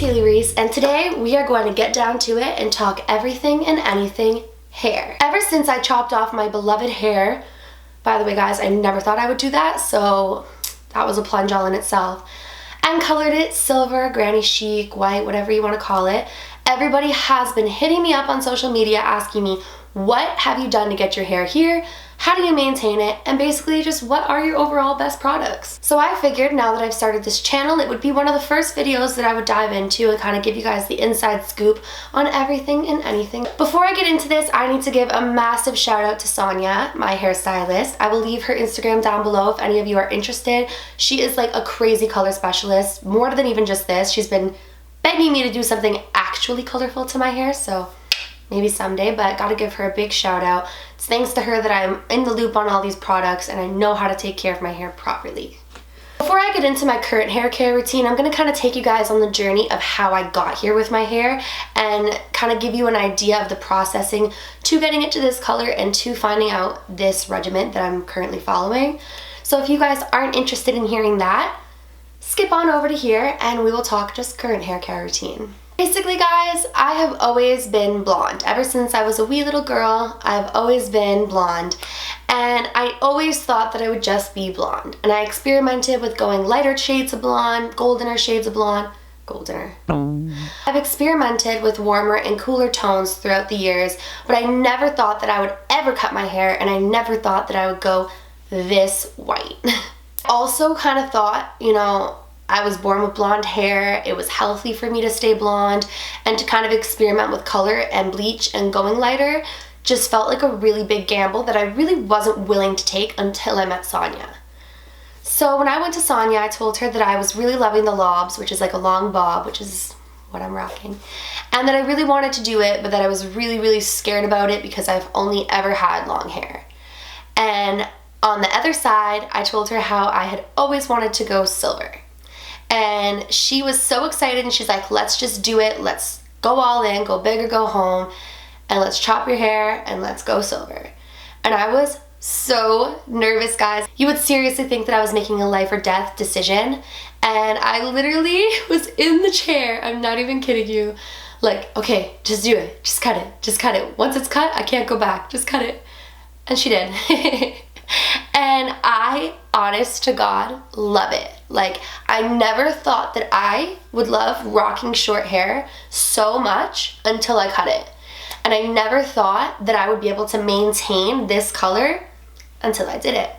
Hailey Reese, and today we are going to get down to it and talk everything and anything hair. Ever since I chopped off my beloved hair, by the way guys, I never thought I would do that, so that was a plunge all in itself, and colored it silver, granny chic, white, whatever you want to call it, everybody has been hitting me up on social media asking me, what have you done to get your hair here? How do you maintain it? And basically just what are your overall best products? So I figured now that I've started this channel, it would be one of the first videos that I would dive into and kind of give you guys the inside scoop on everything and anything. Before I get into this, I need to give a massive shout out to Sonia, my hairstylist. I will leave her Instagram down below if any of you are interested. She is like a crazy color specialist, more than even just this. She's been begging me to do something actually colorful to my hair, so maybe someday, but gotta give her a big shout out. It's thanks to her that I'm in the loop on all these products and I know how to take care of my hair properly. Before I get into my current hair care routine, I'm gonna kind of take you guys on the journey of how I got here with my hair and kind of give you an idea of the processing to getting it to this color and to finding out this regimen that I'm currently following. So if you guys aren't interested in hearing that, skip on over to here and we will talk just current hair care routine. Basically guys, I have always been blonde. Ever since I was a wee little girl, I've always been blonde. And I always thought that I would just be blonde. And I experimented with going lighter shades of blonde, goldener shades of blonde, goldener. I've experimented with warmer and cooler tones throughout the years, but I never thought that I would ever cut my hair and I never thought that I would go this white. Also kind of thought, you know, I was born with blonde hair, it was healthy for me to stay blonde, and to kind of experiment with color and bleach and going lighter just felt like a really big gamble that I really wasn't willing to take until I met Sonia. So when I went to Sonia, I told her that I was really loving the lobs, which is like a long bob, which is what I'm rocking, and that I really wanted to do it, but that I was really scared about it because I've only ever had long hair. And on the other side, I told her how I had always wanted to go silver. And she was so excited and she's like, let's just do it. Let's go all in, go big or go home, and let's chop your hair and let's go silver. And I was so nervous, guys. You would seriously think that I was making a life or death decision. And I literally was in the chair. I'm not even kidding you. Like, okay, just do it. Just cut it. Just cut it. Once it's cut, I can't go back. Just cut it. And she did. And I, honest to God, love it. Like, I never thought that I would love rocking short hair so much until I cut it. And I never thought that I would be able to maintain this color until I did it.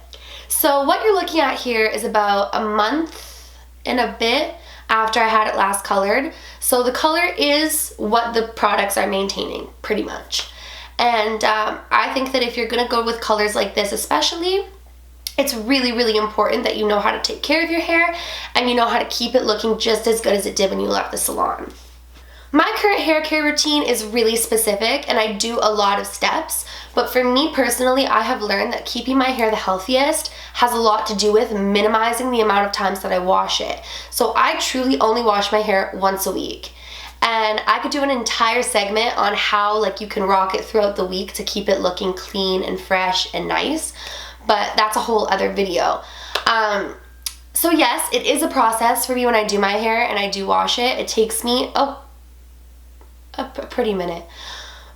So what you're looking at here is about a month and a bit after I had it last colored. So the color is what the products are maintaining, pretty much. And I think that if you're gonna go with colors like this especially, it's really important that you know how to take care of your hair and you know how to keep it looking just as good as it did when you left the salon. My current hair care routine is really specific and I do a lot of steps, but for me personally, I have learned that keeping my hair the healthiest has a lot to do with minimizing the amount of times that I wash it. So I truly only wash my hair once a week. And I could do an entire segment on how like you can rock it throughout the week to keep it looking clean and fresh and nice, but that's a whole other video. So yes, it is a process for me when I do my hair and I do wash it. It takes me a pretty minute.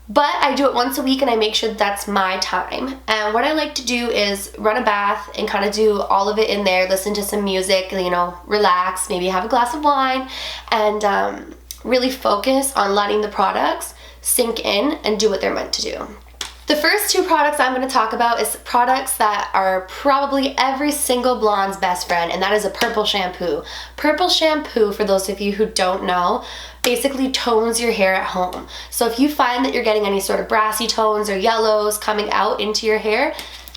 But I do it once a week and I make sure that's my time. And what I like to do is run a bath and kind of do all of it in there, listen to some music, you know, relax, maybe have a glass of wine, and really focus on letting the products sink in and do what they're meant to do. The first two products I'm going to talk about is products that are probably every single blonde's best friend, and that is a purple shampoo. Purple shampoo, for those of you who don't know, basically tones your hair at home. So if you find that you're getting any sort of brassy tones or yellows coming out into your hair,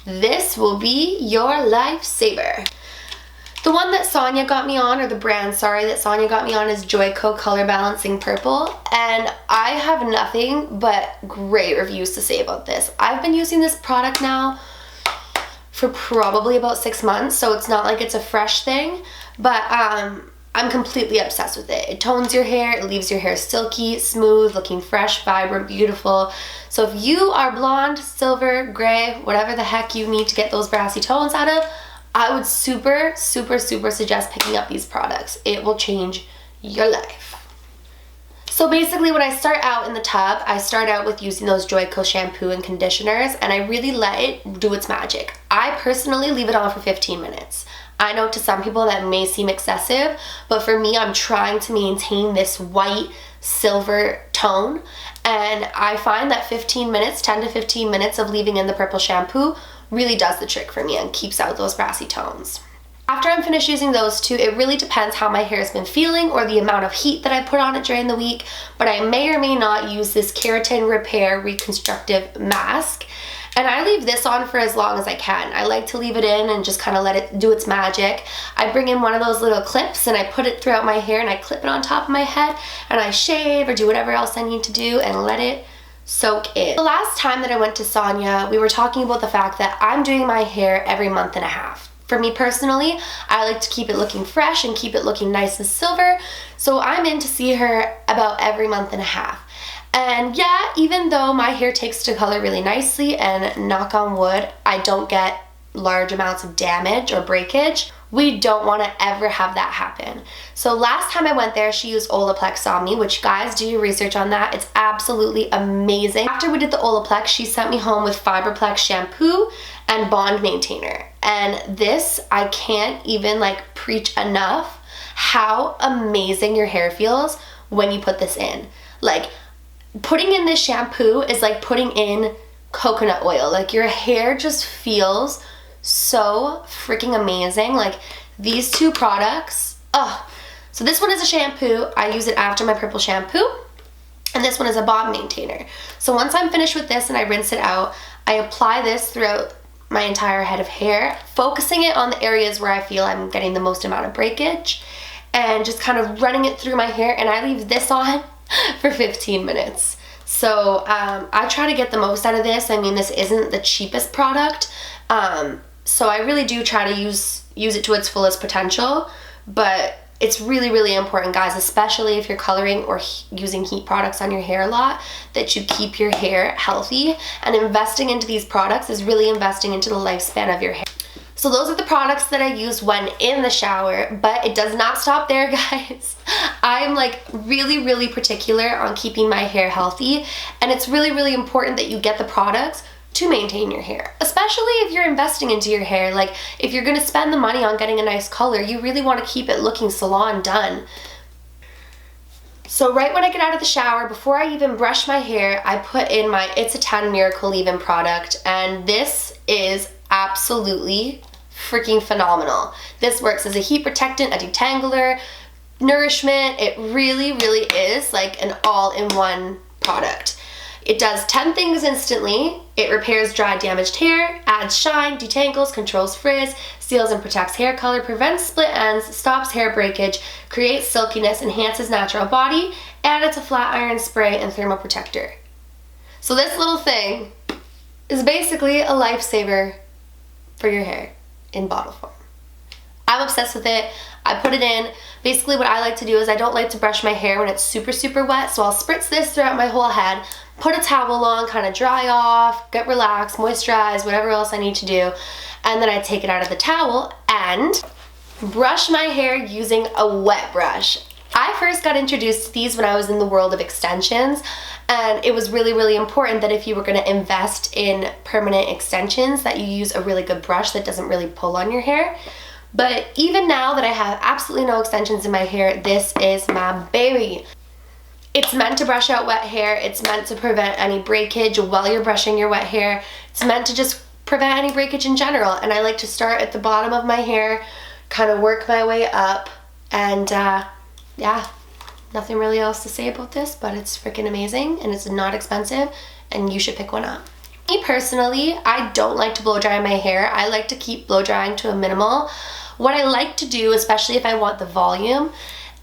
this will be your lifesaver. The one that Sonia got me on, or the brand, sorry, that Sonia got me on is Joico Color Balancing Purple, and I have nothing but great reviews to say about this. I've been using this product now for probably about 6 months, so it's not like it's a fresh thing, but I'm completely obsessed with it. It tones your hair, it leaves your hair silky, smooth, looking fresh, vibrant, beautiful. So if you are blonde, silver, gray, whatever the heck you need to get those brassy tones out of, I would super suggest picking up these products. It will change your life. So basically when I start out in the tub, I start out with using those Joico shampoo and conditioners, and I really let it do its magic. I personally leave it on for 15 minutes. I know to some people that may seem excessive, but for me, I'm trying to maintain this white silver tone, and I find that 15 minutes, 10 to 15 minutes of leaving in the purple shampoo really does the trick for me and keeps out those brassy tones. After I'm finished using those two, it really depends how my hair has been feeling or the amount of heat that I put on it during the week, but I may or may not use this Keratin Repair Reconstructive Mask. And I leave this on for as long as I can. I like to leave it in and just kind of let it do its magic. I bring in one of those little clips and I put it throughout my hair and I clip it on top of my head and I shave or do whatever else I need to do and let it soak in. The last time that I went to Sonia, we were talking about the fact that I'm doing my hair every month and a half. For me personally, I like to keep it looking fresh and keep it looking nice and silver, so I'm in to see her about every month and a half. And yeah, even though my hair takes to color really nicely and knock on wood, I don't get large amounts of damage or breakage, we don't want to ever have that happen. So last time I went there, she used Olaplex on me, which guys, do your research on that. It's absolutely amazing. After we did the Olaplex, she sent me home with Fiberplex shampoo and Bond Maintainer. And this, I can't even like preach enough how amazing your hair feels when you put this in. Like, putting in this shampoo is like putting in coconut oil. Like, your hair just feels so freaking amazing. Like, these two products, so this one is a shampoo. I use it after my purple shampoo, and this one is a Bond Maintainer. So once I'm finished with this and I rinse it out, I apply this throughout my entire head of hair, focusing it on the areas where I feel I'm getting the most amount of breakage, and just kind of running it through my hair, and I leave this on for 15 minutes. So I try to get the most out of this. I mean, this isn't the cheapest product, so I really do try to use it to its fullest potential, but it's really, really important, guys, especially if you're coloring or using heat products on your hair a lot, that you keep your hair healthy, and investing into these products is really investing into the lifespan of your hair. So those are the products that I use when in the shower, but it does not stop there, guys. I'm like really, really particular on keeping my hair healthy, and it's really, really important that you get the products to maintain your hair, especially if you're investing into your hair. Like, if you're gonna spend the money on getting a nice color, you really wanna keep it looking salon done. So right when I get out of the shower, before I even brush my hair, I put in my It's a 10 Miracle Leave-In product, and this is absolutely freaking phenomenal. This works as a heat protectant, a detangler, nourishment. It really, really is like an all-in-one product. It does 10 things instantly. It repairs dry, damaged hair, adds shine, detangles, controls frizz, seals and protects hair color, prevents split ends, stops hair breakage, creates silkiness, enhances natural body, and it's a flat iron spray and thermal protector. So this little thing is basically a lifesaver for your hair in bottle form. I'm obsessed with it. I put it in. Basically what I like to do is I don't like to brush my hair when it's super, super wet, so I'll spritz this throughout my whole head, put a towel on, kind of dry off, get relaxed, moisturize, whatever else I need to do, and then I take it out of the towel and brush my hair using a wet brush. I first got introduced to these when I was in the world of extensions, and it was really, really important that if you were going to invest in permanent extensions, that you use a really good brush that doesn't really pull on your hair. But even now that I have absolutely no extensions in my hair, this is my baby. It's meant to brush out wet hair. It's meant to prevent any breakage while you're brushing your wet hair. It's meant to just prevent any breakage in general. And I like to start at the bottom of my hair, kind of work my way up, and yeah, nothing really else to say about this, but it's freaking amazing, and it's not expensive, and you should pick one up. Me personally, I don't like to blow dry my hair. I like to keep blow drying to a minimal. What I like to do, especially if I want the volume,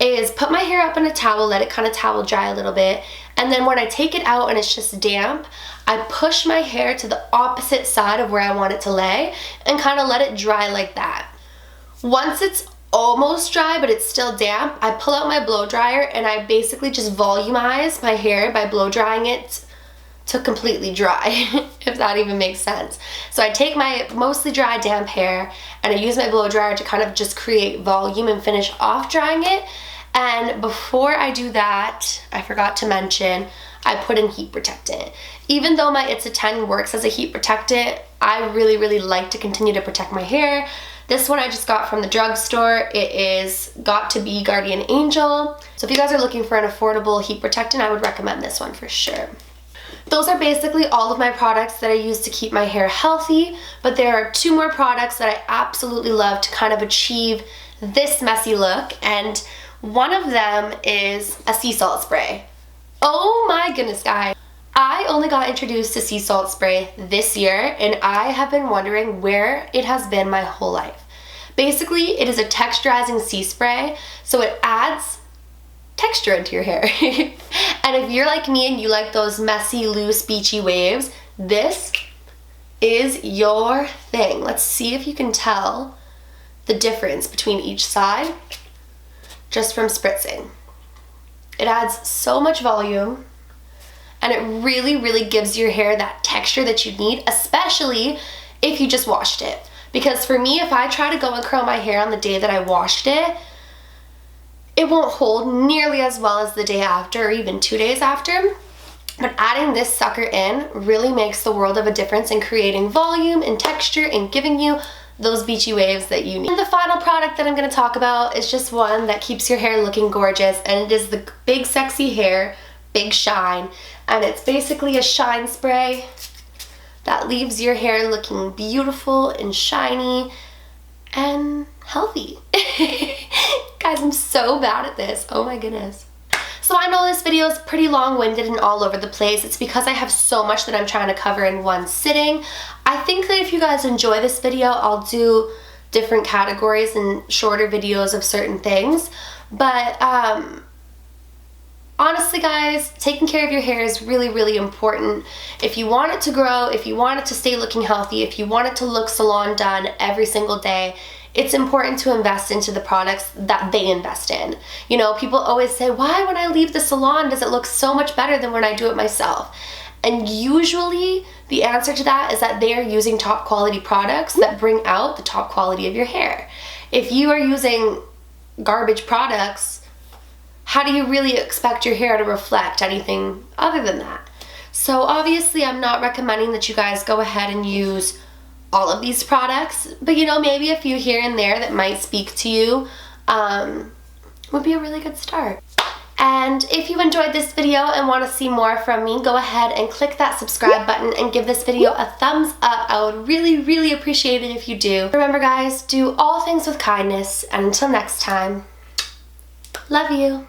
is put my hair up in a towel, let it kind of towel dry a little bit, and then when I take it out and it's just damp, I push my hair to the opposite side of where I want it to lay and kind of let it dry like that. Once it's almost dry but it's still damp, I pull out my blow dryer and I basically just volumize my hair by blow drying it to completely dry, if that even makes sense. So I take my mostly dry, damp hair and I use my blow dryer to kind of just create volume and finish off drying it. And before I do that, I forgot to mention, I put in heat protectant. Even though my It's a 10 works as a heat protectant, I really like to continue to protect my hair. This one I just got from the drugstore. It is Got to Be Guardian Angel. So if you guys are looking for an affordable heat protectant, I would recommend this one for sure. Those are basically all of my products that I use to keep my hair healthy, but there are 2 more products that I absolutely love to kind of achieve this messy look, and one of them is a sea salt spray. Oh my goodness, guys. I only got introduced to sea salt spray this year, and I have been wondering where it has been my whole life. Basically, it is a texturizing sea spray, so it adds texture into your hair. And if you're like me and you like those messy, loose, beachy waves, this is your thing. Let's see if you can tell the difference between each side just from spritzing. It adds so much volume, and it really gives your hair that texture that you need, especially if you just washed it. Because for me, if I try to go and curl my hair on the day that I washed it, it won't hold nearly as well as the day after or even 2 days after. But adding this sucker in really makes the world of a difference in creating volume and texture and giving you those beachy waves that you need. And the final product that I'm going to talk about is just one that keeps your hair looking gorgeous, and it is the Big Sexy Hair Big Shine. And it's basically a shine spray that leaves your hair looking beautiful and shiny and healthy. Guys, I'm so bad at this. Oh my goodness. So I know this video is pretty long-winded and all over the place. It's because I have so much that I'm trying to cover in one sitting. I think that if you guys enjoy this video, I'll do different categories and shorter videos of certain things. But honestly, guys, taking care of your hair is really important. If you want it to grow, if you want it to stay looking healthy, if you want it to look salon done every single day, it's important to invest into the products that they invest in. You know, people always say, why when I leave the salon does it look so much better than when I do it myself? And usually the answer to that is that they are using top quality products that bring out the top quality of your hair. If you are using garbage products, how do you really expect your hair to reflect anything other than that? So obviously I'm not recommending that you guys go ahead and use all of these products, but you know, maybe a few here and there that might speak to you would be a really good start. And if you enjoyed this video and want to see more from me, go ahead and click that subscribe button and give this video a thumbs up. I would really appreciate it if you do. Remember, guys, do all things with kindness, and until next time, love you.